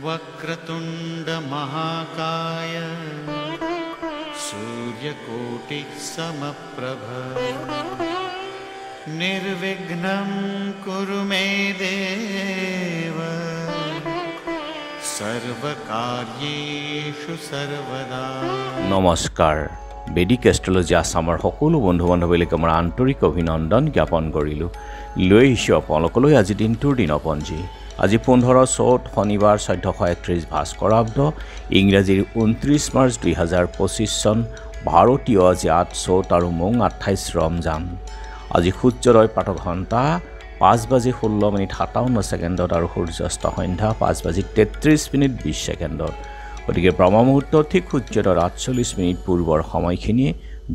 वक्रतुंड महाकाय सूर्यकोटि समप्रभ निर्विघ्नं कुरु मे देव सर्वकार्येषु सर्वदा। नमस्कार। বেদিক এষ্ট্ৰলজি আসামৰ সকলো বন্ধু বান্ধৱীলৈ মোৰ আন্তৰিক অভিনন্দন জ্ঞাপন কৰিলো। লৈ আহিছো আপোনালোকলৈ আজি দিনটোৰ দিনপঞ্জী। আজি 15 চ'ত শনিবাৰ 1431 ভাস্কৰাব্দ ইংৰাজীৰ 29 মাৰ্চ 2025 চন ভাৰতীয় আজি 8 চ'ত আৰু মং 28 ৰমজান। আজি সূৰ্যোদয় প্ৰাতঃ ঘণ্টা 5:16:57 আৰু সূৰ্যাস্ত সন্ধ্যা 5:33:20 গতিকে ব্ৰহ্ম মুহূৰ্ত ঠিক সূৰ্যোদয়ৰ 48 মিনিট পূৰ্বৰ সময়খিনি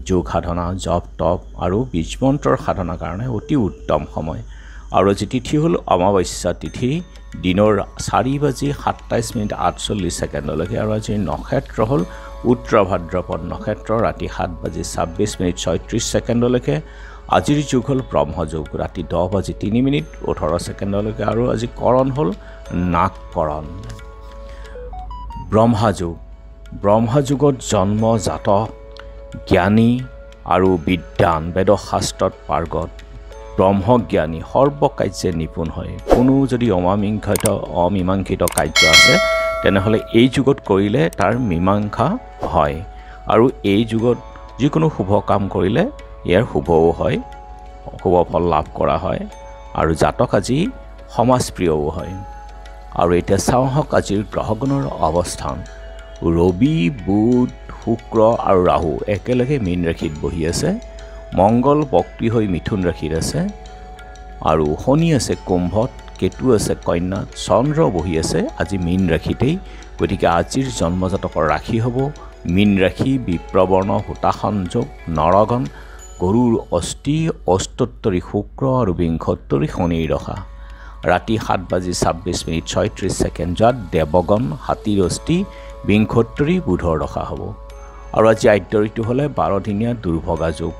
যোগ সাধনা জপ তপ আৰু বীজ মন্ত্ৰৰ সাধনাৰ কাৰণে অতি উত্তম সময়। আৰু আজি তিথি হ'ল অমাৱস্যা তিথি দিনৰ 4:27:48 আৰু আজি নক্ষত্ৰ হ'ল উত্তৰ ভাদ্ৰপদ নক্ষত্ৰ ৰাতি 7:26:36 আজিৰ যুগ হ'ল ব্ৰহ্মযোগ ৰাতি 10:03:18 আৰু আজি কৰণ হ'ল নাগকৰণ। ব্ৰহ্মযুগত জন্ম জাতক জ্ঞানী আৰু বিদ্যান বেদশাস্ত্ৰত পাৰ্গত ব্ৰহ্মজ্ঞানী সৰ্বকাৰ্যে নিপুণ হয়। কোনো যদি অমীমাংসিত কাৰ্য আছে তেনেহ'লে এই যুগত কৰিলে তাৰ মীমাংসা হয় আৰু এই যুগত যিকোনো শুভ কাম কৰিলে ইয়াৰ শুভও হয়, শুভ ফল লাভ কৰা হয় আৰু জাতক আজি সমাজপ্ৰিয়ও হয়। আৰু এতিয়া চাওঁ হওক আজিৰ গ্ৰহগণৰ অৱস্থান। ৰবি বুধ শুক্ৰ আৰু ৰাহু একেলগে মীন ৰাশিত বহি আছে। মংগল বক্ৰী হৈ মিথুন ৰাশিত আছে আৰু শনি আছে কুম্ভত, কেতু আছে কন্যাত, চন্দ্ৰ বহি আছে আজি মীন ৰাশিতেই। গতিকে আজিৰ জন্মজাতকৰ ৰাশি হ'ব মীন ৰাশি, বিপ্ৰবৰ্ণ, হুতাসন যোগ, নৰগণ, গৰুৰ অস্থি, অষ্টোত্তৰী শুক্ৰ আৰু বিংশোত্তৰী শনিৰ দশা। ৰাতি 7:26:36 দেৱগণ, হাতীৰ অস্থি, বিংশোত্তৰী বুধৰ দশা হ'ব। আৰু আজি আদ্য ঋতু হ'লে 12দিনীয়া দুৰ্ভগা যোগ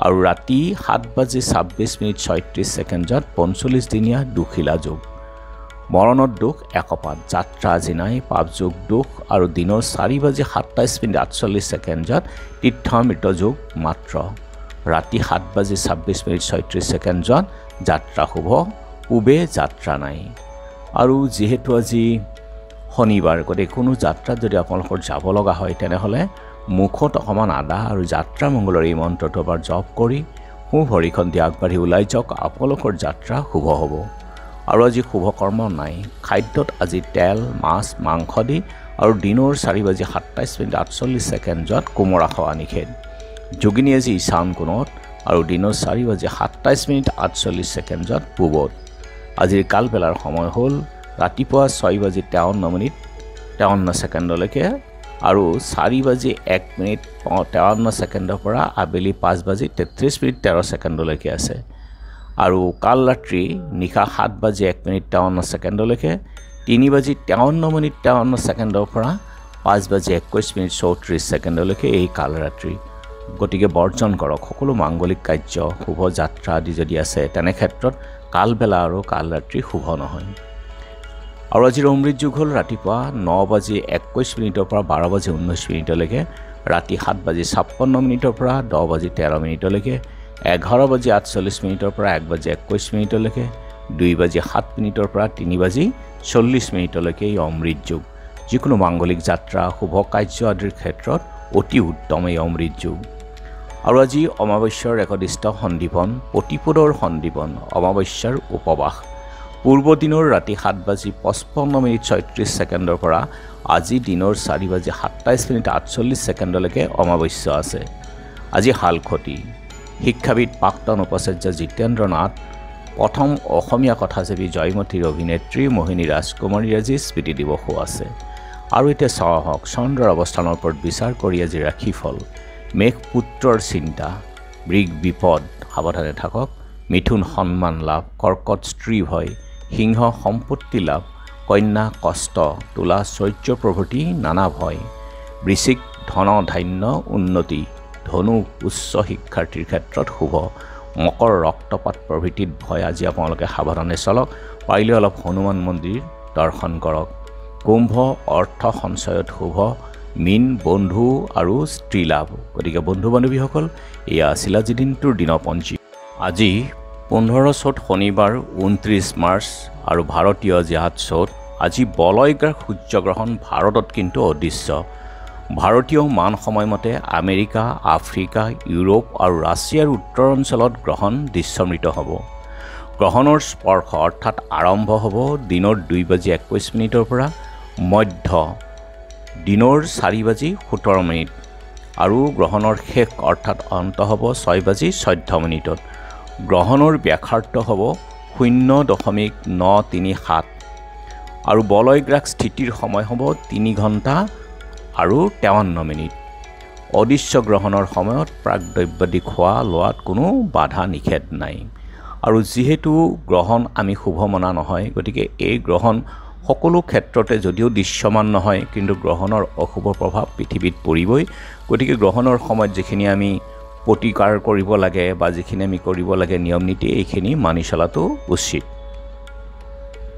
আৰু ৰাতি 7:26:36 45দিনীয়া দুখিলা যোগ। মৰণত দোষ একপাত, যাত্ৰা আজি নাই, পাপ যোগ দোষ আৰু দিনৰ 4:27:48 তীৰ্থামৃত যোগ মাত্ৰ। ৰাতি 7:26:36 যাত্ৰা শুভ, পূবে যাত্ৰা নাই। আৰু যিহেতু আজি শনিবাৰ গতিকে কোনো যাত্ৰাত যদি আপোনালোকৰ যাব লগা হয় তেনেহ'লে মুখত অকণমান আদা আৰু যাত্ৰা মংগলৰ এই মন্ত্ৰটো এবাৰ জপ কৰি সোঁ ভৰিখন দি আগবাঢ়ি ওলাই যাওক, আপোনালোকৰ যাত্ৰা শুভ হ'ব। আৰু আজি শুভ কৰ্ম নাই। খাদ্যত আজি তেল মাছ মাংস দি আৰু দিনৰ 4:27:48 কোমোৰা খোৱা নিষেধ। যোগিনী আজি ঈশান কোণত আৰু দিনৰ 4:48:48 পূবত। আজিৰ কালবেলাৰ সময় হ'ল ৰাতিপুৱা 6:53:53 আৰু 4:01:53 পৰা আবেলি 5:33:13 আছে। আৰু কাল ৰাত্ৰি নিশা 7:01:53 3:53:53 পৰা 5:21:34 এই কাল ৰাত্ৰি। গতিকে বৰ্জন কৰক সকলো মাংগলিক কাৰ্য শুভ যাত্ৰা আদি যদি আছে তেনে ক্ষেত্ৰত কালবেলা আৰু কাল ৰাত্ৰি শুভ নহয়। আৰু আজিৰ অমৃত যুগ হ'ল ৰাতিপুৱা 9:21 পৰা 12:19 ৰাতি 7:56 পৰা 10:13 11:48 পৰা 1:21 2:07 পৰা 3:40 এই অমৃত যুগ। যিকোনো মাংগলিক যাত্ৰা শুভ কাৰ্য আদিৰ ক্ষেত্ৰত অতি উত্তম এই অমৃত যুগ। আৰু আজি অমাৱস্যাৰ একদিষ্ট সন্দিপন, প্ৰতিপদৰ সন্দিপন, অমাৱস্যাৰ উপবাস। পূৰ্ব দিনৰ ৰাতি 7:55:36 পৰা আজি দিনৰ 4:27:48 অমাৱস্যা আছে। আজি হালখতি। শিক্ষাবিদ প্ৰাক্তন উপাচাৰ্য জিতেন্দ্ৰ নাথ, প্ৰথম অসমীয়া কথাছবি জয়মতীৰ অভিনেত্ৰী মোহিনী ৰাজকুমাৰীৰ আজি স্মৃতি দিৱসো আছে। আৰু এতিয়া চাওঁ হওক চন্দ্ৰৰ অৱস্থানৰ ওপৰত বিচাৰ কৰি আজি ৰাশিফল। মেঘ পুত্ৰৰ চিন্তা, বৃগ বিপদ সাৱধানে থাকক, মিথুন সন্মান লাভ, কৰ্কট স্ত্ৰী ভয়, সিংহ সম্পত্তি লাভ, কন্যা কষ্ট, তুলা শৌৰ্য প্ৰভৃতি নানা ভয়, বৃশ্চিক ধন ধান্য উন্নতি, ধনু উচ্চ শিক্ষাৰ্থীৰ ক্ষেত্ৰত শুভ। মকৰ ৰক্তপাত প্ৰভৃতিত ভয় আজি আপোনালোকে সাৱধানে চলক। পাৰিলে অলপ হনুমান মন্দিৰ দৰ্শন কৰক। কুম্ভ অৰ্থ সঞ্চয়ত শুভ। মীন বন্ধু আৰু স্ত্ৰী লাভ। গতিকে বন্ধু বান্ধৱীসকল, এয়া আছিল আজি দিনটোৰ দিনপঞ্জী। আজি 15 চ'ত শনিবাৰ 29 মাৰ্চ আৰু ভাৰতীয় জ্যাঠ চ'ত। আজি বলয়গ্ৰাস সূৰ্যগ্ৰহণ ভাৰতত কিন্তু অদৃশ্য। ভাৰতীয় মান সময়মতে আমেৰিকা, আফ্ৰিকা, ইউৰোপ আৰু ৰাছিয়াৰ উত্তৰ অঞ্চলত গ্ৰহণ দৃশ্যমৃত হ'ব। গ্ৰহণৰ স্পৰ্শ অৰ্থাৎ আৰম্ভ হ'ব দিনৰ 2:21 পৰা মধ্য দিনৰ 4:17 আৰু গ্ৰহণৰ শেষ অৰ্থাৎ অন্ত হ'ব 6:14। গ্ৰহণৰ ব্যাসাৰ্ধ হ'ব 0.937 আৰু বলয়গ্ৰাস স্থিতিৰ সময় হ'ব 3 ঘণ্টা আৰু 53 মিনিট। অদৃশ্য গ্ৰহণৰ সময়ত প্ৰাকদ্ৰব্যাদি খোৱা লোৱাত কোনো বাধা নিষেধ নাই। আৰু যিহেতু গ্ৰহণ আমি শুভ মনা নহয়, গতিকে এই গ্ৰহণ সকলো ক্ষেত্ৰতে যদিও দৃশ্যমান নহয়, কিন্তু গ্ৰহণৰ অশুভ প্ৰভাৱ পৃথিৱীত পৰিবই। গতিকে গ্ৰহণৰ সময়ত যিখিনি আমি প্ৰতিকাৰ কৰিব লাগে বা যিখিনি আমি কৰিব লাগে নিয়ম নীতি, এইখিনি মানি চলাটো উচিত।